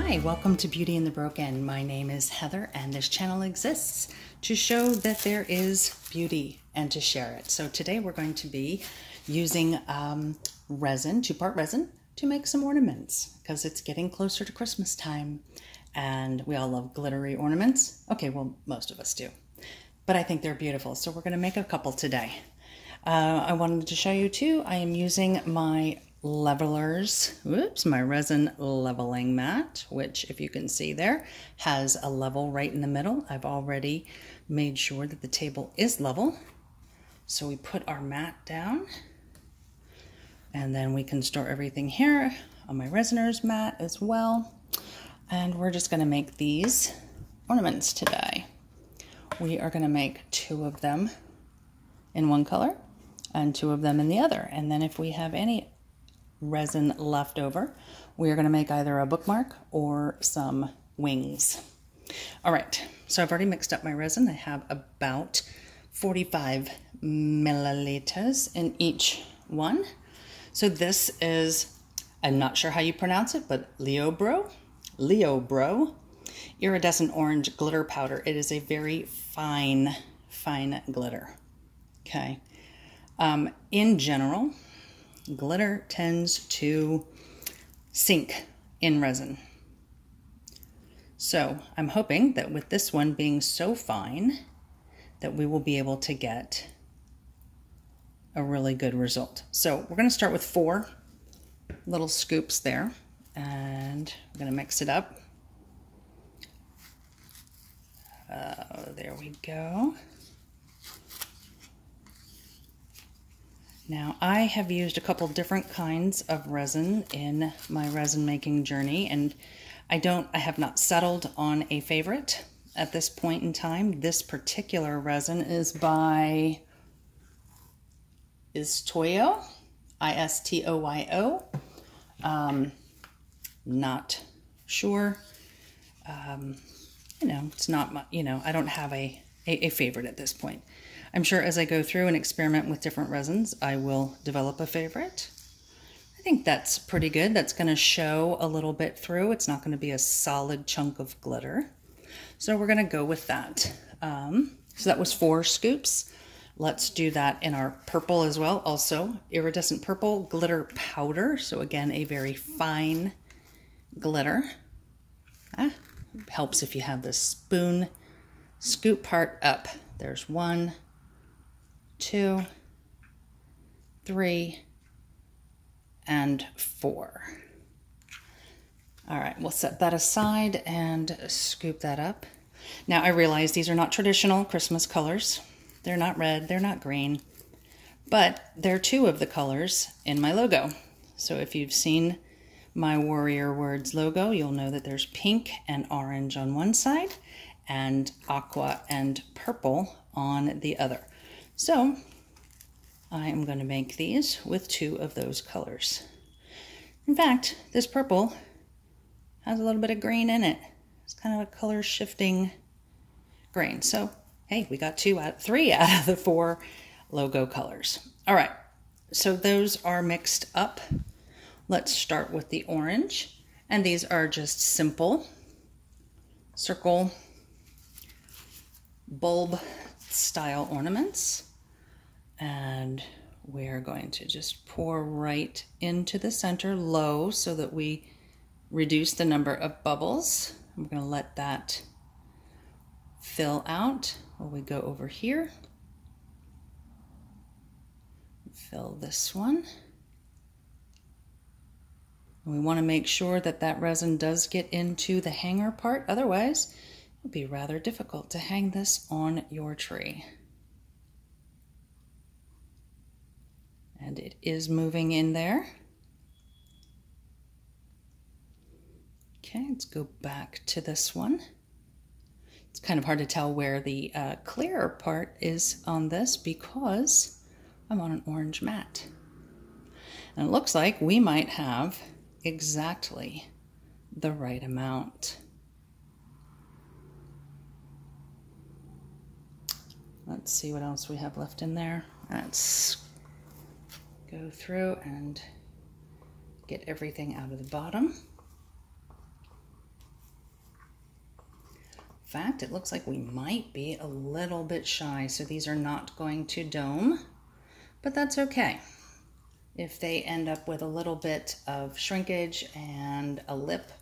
Hi, welcome to Beauty in the Broken. My name is Heather and this channel exists to show that there is beauty and to share it. So today we're going to be using resin, two-part resin, to make some ornaments because it's getting closer to Christmas time and we all love glittery ornaments. Okay, well, most of us do, but I think they're beautiful. So we're going to make a couple today. I wanted to show you too, I am using my levelers, my resin leveling mat, which if you can see there has a level right in the middle. I've already made sure that the table is level. So we put our mat down and then we can store everything here on my resiner's mat as well. And we're just going to make these ornaments today. We are going to make 2 of them in one color and 2 of them in the other. And then if we have any resin left over, we are going to make either a bookmark or some wings. All right, so I've already mixed up my resin. I have about 45 milliliters in each one. So this is, I'm not sure how you pronounce it, but Leobro iridescent orange glitter powder. It is a very fine glitter. Okay. In general, glitter tends to sink in resin. So I'm hoping that with this one being so fine that we will be able to get a really good result. So we're going to start with 4 little scoops there and I'm going to mix it up. There we go. Now I have used a couple different kinds of resin in my resin making journey and I have not settled on a favorite at this point in time. This particular resin is by Istotyo, I-S-T-O-Y-O. Not sure. It's not, I don't have a favorite at this point. I'm sure as I go through and experiment with different resins, I will develop a favorite. I think that's pretty good. That's going to show a little bit through. It's not going to be a solid chunk of glitter. So we're going to go with that. So that was 4 scoops. Let's do that in our purple as well. Also, iridescent purple glitter powder. So again, a very fine glitter. Helps if you have the spoon scoop part up. There's 1, 2, 3, and 4. All right, we'll set that aside and scoop that up. Now I realize these are not traditional Christmas colors. They're not red, they're not green, but they're 2 of the colors in my logo. So if you've seen my Warrior Words logo, you'll know that there's pink and orange on one side and aqua and purple on the other. So I am going to make these with 2 of those colors. In fact, this purple has a little bit of green in it. It's kind of a color shifting green. So hey, we got 3 out of the 4 logo colors. All right, so those are mixed up. Let's start with the orange, and these are just simple circle bulb style ornaments, and we're going to just pour right into the center low so that we reduce the number of bubbles. I'm going to let that fill out while we go over here. Fill this one. And we want to make sure that that resin does get into the hanger part, otherwise it would be rather difficult to hang this on your tree. And it is moving in there. Okay, let's go back to this one. It's kind of hard to tell where the clearer part is on this because I'm on an orange mat. And it looks like we might have exactly the right amount. Let's see what else we have left in there. Let's go through and get everything out of the bottom. fact, it looks like we might be a little bit shy, so these are not going to dome, but that's okay. If they end up with a little bit of shrinkage and a lip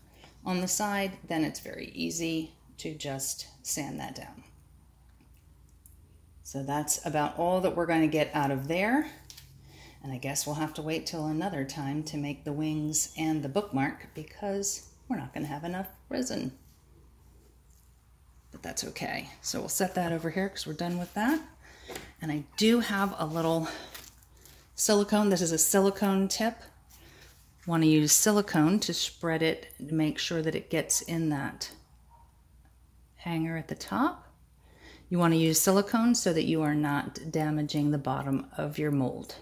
on the side, then it's very easy to just sand that down. So that's about all that we're going to get out of there. And I guess we'll have to wait till another time to make the wings and the bookmark because we're not going to have enough resin. But that's okay. So we'll set that over here because we're done with that. And I do have a little silicone. This is a silicone tip. Want to use silicone to spread it to make sure that it gets in that hanger at the top. You want to use silicone so that you are not damaging the bottom of your mold.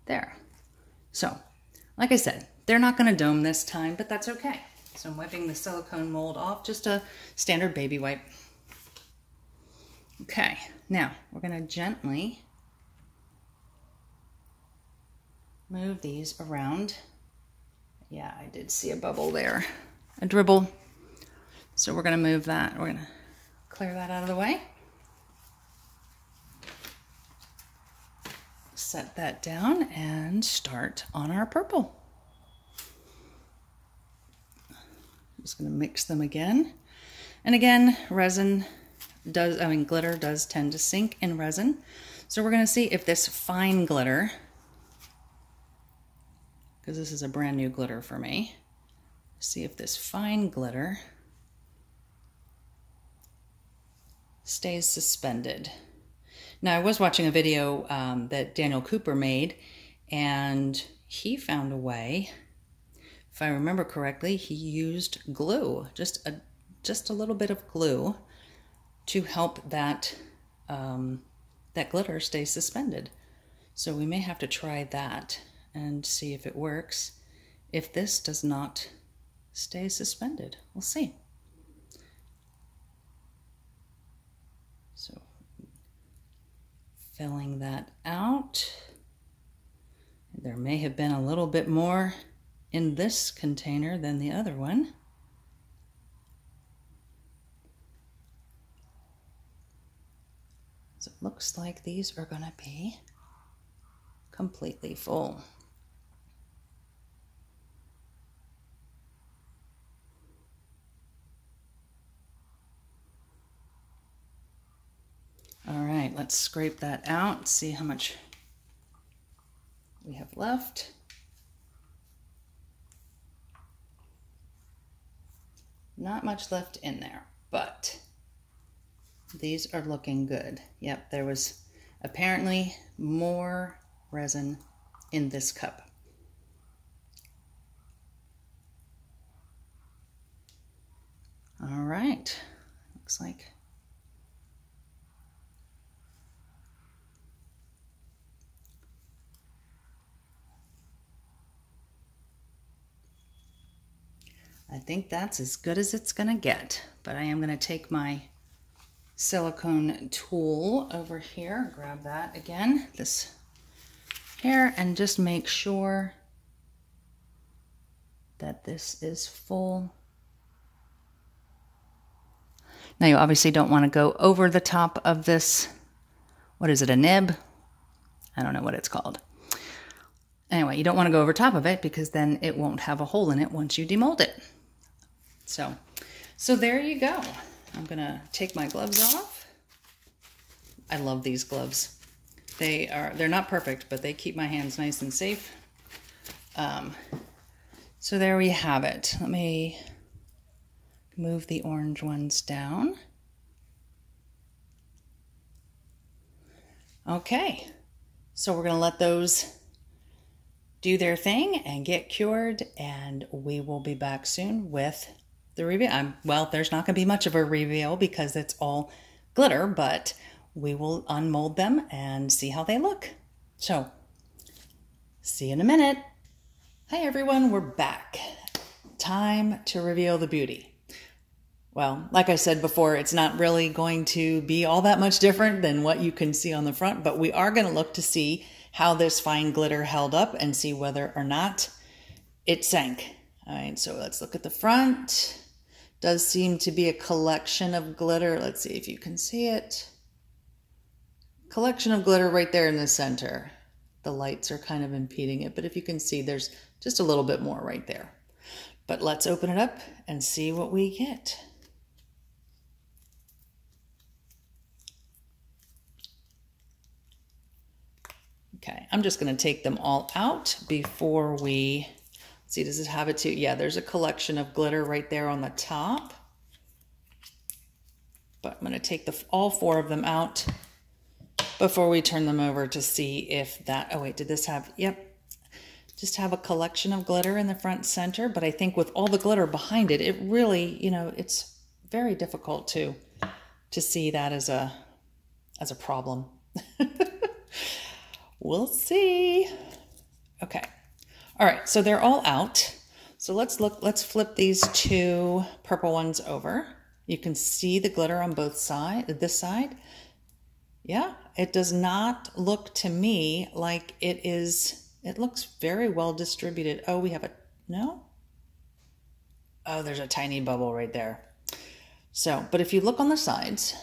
There. So, like I said, they're not going to dome this time, but that's okay. So I'm wiping the silicone mold off, just a standard baby wipe. Okay, now we're going to gently move these around. Yeah, I did see a bubble there, a dribble. So we're going to move that. We're going to clear that out of the way. Set that down and start on our purple. I'm just going to mix them again. And again, glitter does tend to sink in resin. So we're going to see if this fine glitter, because this is a brand new glitter for me, see if this fine glitter stays suspended. Now, I was watching a video that Daniel Cooper made, and he found a way, if I remember correctly, he used glue, just a little bit of glue to help that, that glitter stay suspended. So we may have to try that and see if it works. If this does not stay suspended, we'll see. So filling that out. There may have been a little bit more in this container than the other one. So it looks like these are going to be completely full. All right, let's scrape that out, see how much we have left. Not much left in there, but these are looking good. Yep, there was apparently more resin in this cup. All right, looks like I think that's as good as it's gonna get, but I am gonna take my silicone tool over here, grab that again, this here, and just make sure that this is full. Now you obviously don't want to go over the top of this, what is it, a nib? I don't know what it's called. Anyway, you don't want to go over top of it because then it won't have a hole in it once you demold it. So there you go. I'm gonna take my gloves off. I love these gloves. They're not perfect, but they keep my hands nice and safe. So there we have it. Let me move the orange ones down. Okay, so we're gonna let those do their thing and get cured, and we will be back soon with the reveal. Well, there's not going to be much of a reveal because it's all glitter, but we will unmold them and see how they look. So, see you in a minute. Hi everyone, we're back. Time to reveal the beauty. Well, like I said before, it's not really going to be all that much different than what you can see on the front, but we are going to look to see how this fine glitter held up and see whether or not it sank. All right, so let's look at the front. does seem to be a collection of glitter. Let's see if you can see it. Collection of glitter right there in the center. The lights are kind of impeding it, but if you can see, there's just a little bit more right there. But let's open it up and see what we get. Okay, I'm just going to take them all out before we see. Does it have it too? Yeah, there's a collection of glitter right there on the top. But I'm going to take all 4 of them out before we turn them over to see if that, oh wait, did this have, yep, just have a collection of glitter in the front center. But I think with all the glitter behind it, it really, you know, it's very difficult to see that as a problem. We'll see. Okay. All right. So they're all out. So let's flip these 2 purple ones over. You can see the glitter on both sides, this side. Yeah, it does not look to me like it is, it looks very well distributed. Oh, we have no? Oh, there's a tiny bubble right there. So, but if you look on the sides,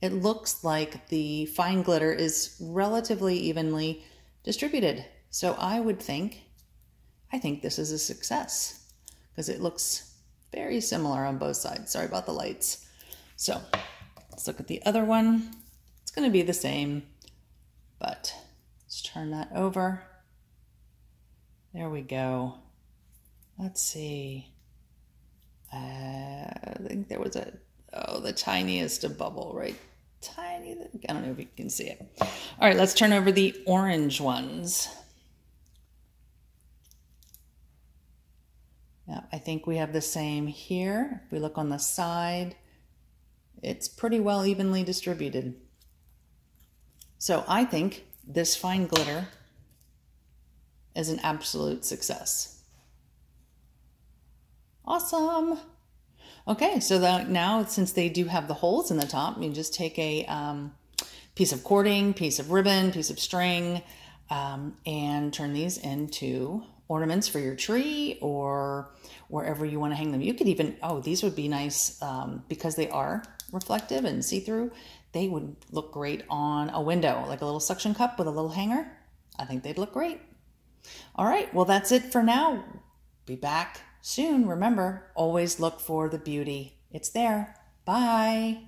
it looks like the fine glitter is relatively evenly distributed. So I think this is a success because it looks very similar on both sides. Sorry about the lights. So let's look at the other one. It's going to be the same, but let's turn that over. There we go. Let's see. I think there was the tiniest of bubble, right? Tiny. I don't know if you can see it. All right, let's turn over the orange ones. Yeah, I think we have the same here. If we look on the side, it's pretty well evenly distributed. So I think this fine glitter is an absolute success. Awesome. Okay, so now since they do have the holes in the top, you just take a piece of cording, piece of ribbon, piece of string, and turn these into ornaments for your tree or wherever you want to hang them. You could even, oh, these would be nice because they are reflective and see-through. They would look great on a window, like a little suction cup with a little hanger. I think they'd look great. All right, well, that's it for now. Be back soon. Remember, always look for the beauty. It's there. Bye.